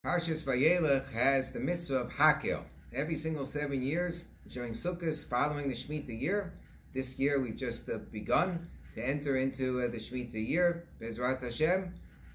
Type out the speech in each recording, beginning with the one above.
Parashat Vayelekh has the mitzvah of Hakhel. Every single 7 years, during Sukkot, following the Shemitah year. This year we've just begun to enter into the Shemitah year, Bezrat Hashem.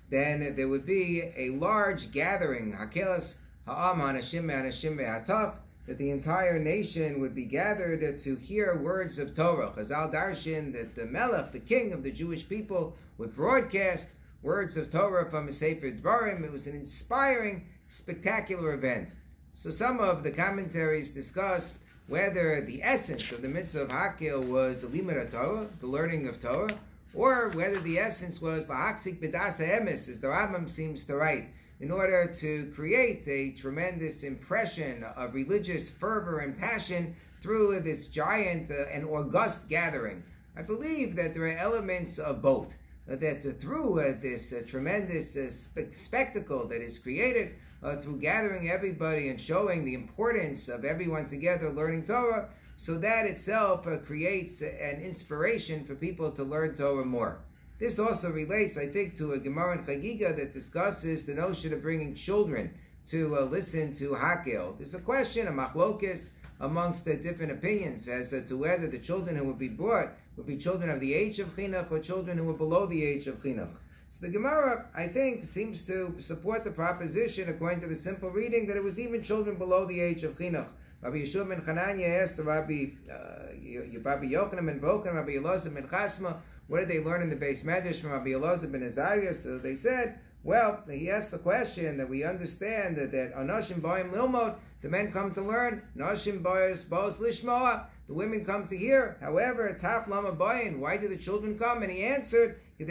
Then there would be a large gathering, Hakelas Ha'am Hanashim Hanashim Ve'hataf, that the entire nation would be gathered to hear words of Torah. Chazal Darshan, that the Melech, the king of the Jewish people, would broadcast words of Torah from a Sefer Dvarim. It was an inspiring, spectacular event. So some of the commentaries discuss whether the essence of the mitzvah of Hakhel was the limud Torah, the learning of Torah, or whether the essence was lahaksik b'das ha'emes, as the Rambam seems to write, in order to create a tremendous impression of religious fervor and passion through this giant and august gathering. I believe that there are elements of both. That through this tremendous spectacle that is created through gathering everybody and showing the importance of everyone together learning Torah, so that itself creates an inspiration for people to learn Torah more. This also relates, I think, to a Gemara in Chagiga that discusses the notion of bringing children to listen to Hakhel. There's a question, a machlokes, amongst the different opinions as to whether the children who would be brought would be children of the age of chinuch or children who were below the age of chinuch. So the Gemara, I think, seems to support the proposition, according to the simple reading, that it was even children below the age of chinuch. Rabbi Yeshua ben Chananya asked Rabbi Yochanan ben Bokan, Rabbi Elazar ben Chasma, what did they learn in the Beis Medrash from Rabbi Elazar ben Azariah? So they said, well, he asked the question that we understand that Anashim Ba'im Lilmod, the men come to learn, Nashim Ba'is Ba'os Lishmoa, the women come to hear. However, Taf Lama Ba'in, why do the children come? And he answered, to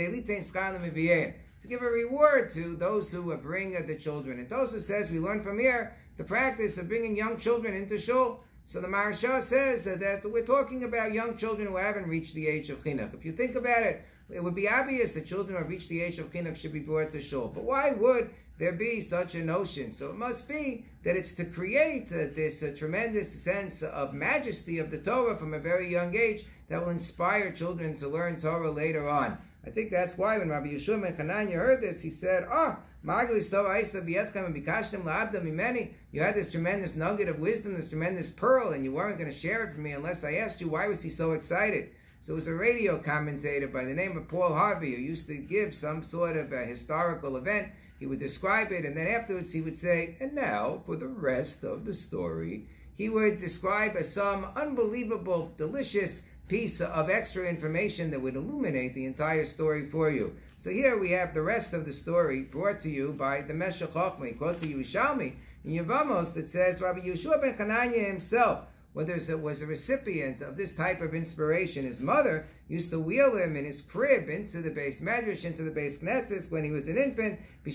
give a reward to those who bring the children. And Tosa says, we learn from here the practice of bringing young children into shul. So the Marashah says that we're talking about young children who haven't reached the age of chinuch. If you think about it, it would be obvious that children who have reached the age of chinuch should be brought to shul. But why would there be such a notion? So it must be that it's to create this tremendous sense of majesty of the Torah from a very young age that will inspire children to learn Torah later on. I think that's why when Rabbi Yeshua ben Chananya heard this, he said, you had this tremendous nugget of wisdom, this tremendous pearl, and you weren't going to share it with me unless I asked you. Why was he so excited? So it was a radio commentator by the name of Paul Harvey who used to give some sort of a historical event. He would describe it, and then afterwards he would say, and now for the rest of the story. He would describe some unbelievable, delicious piece of extra information that would illuminate the entire story for you. So here we have the rest of the story brought to you by the Meshech Chochmah, Kosi Yerushalmi, in Yevamos, that says Rabbi Yeshua ben Chananya himself was a recipient of this type of inspiration. His mother used to wheel him in his crib into the Beis Medrash, into the Beis Knesset when he was an infant, so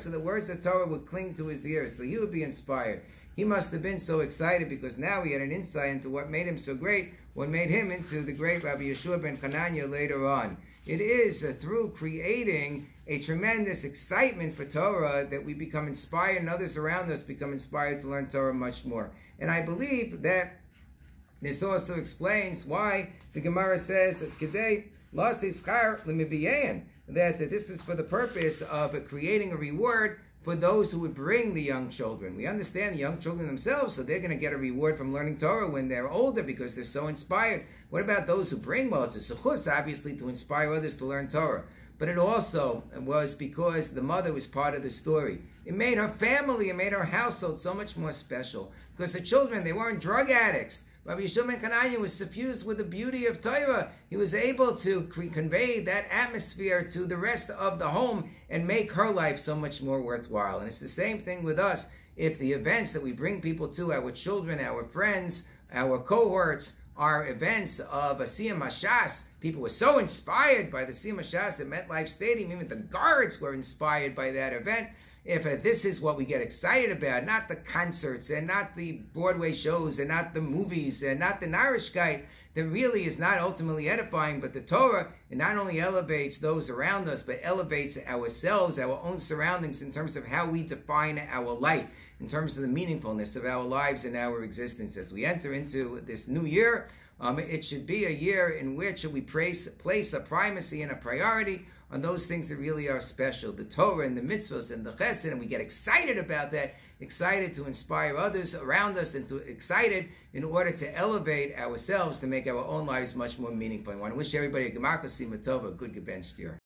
the words of Torah would cling to his ears, so he would be inspired. He must have been so excited because now he had an insight into what made him so great, what made him into the great Rabbi Yeshua ben Chananya later on. It is through creating a tremendous excitement for Torah that we become inspired and others around us become inspired to learn Torah much more. And I believe that this also explains why the Gemara says that Kedei Lasi Schar L'Miviyein, that this is for the purpose of creating a reward for those who would bring the young children. We understand the young children themselves, so they're going to get a reward from learning Torah when they're older because they're so inspired. What about those who bring? Well, it's a suchus, obviously, to inspire others to learn Torah. But it also was because the mother was part of the story. It made her family, it made her household so much more special. Because the children, they weren't drug addicts. Rabbi Yeshua ben Chananya was suffused with the beauty of Torah. He was able to convey that atmosphere to the rest of the home and make her life so much more worthwhile. And it's the same thing with us. If the events that we bring people to, our children, our friends, our cohorts, are events of a Siyam Hashas, people were so inspired by the Siyam Hashas at MetLife Stadium, even the guards were inspired by that event. If this is what we get excited about, not the concerts and not the Broadway shows and not the movies and not the Narishkeit, that really is not ultimately edifying, but the Torah, it not only elevates those around us, but elevates ourselves, our own surroundings in terms of how we define our life, in terms of the meaningfulness of our lives and our existence. As we enter into this new year, it should be a year in which we place a primacy and a priority on those things that really are special, the Torah and the mitzvahs and the chesed, and we get excited about that, excited to inspire others around us, and excited in order to elevate ourselves to make our own lives much more meaningful. I want to wish everybody a Gemara Tova, a good gebench year.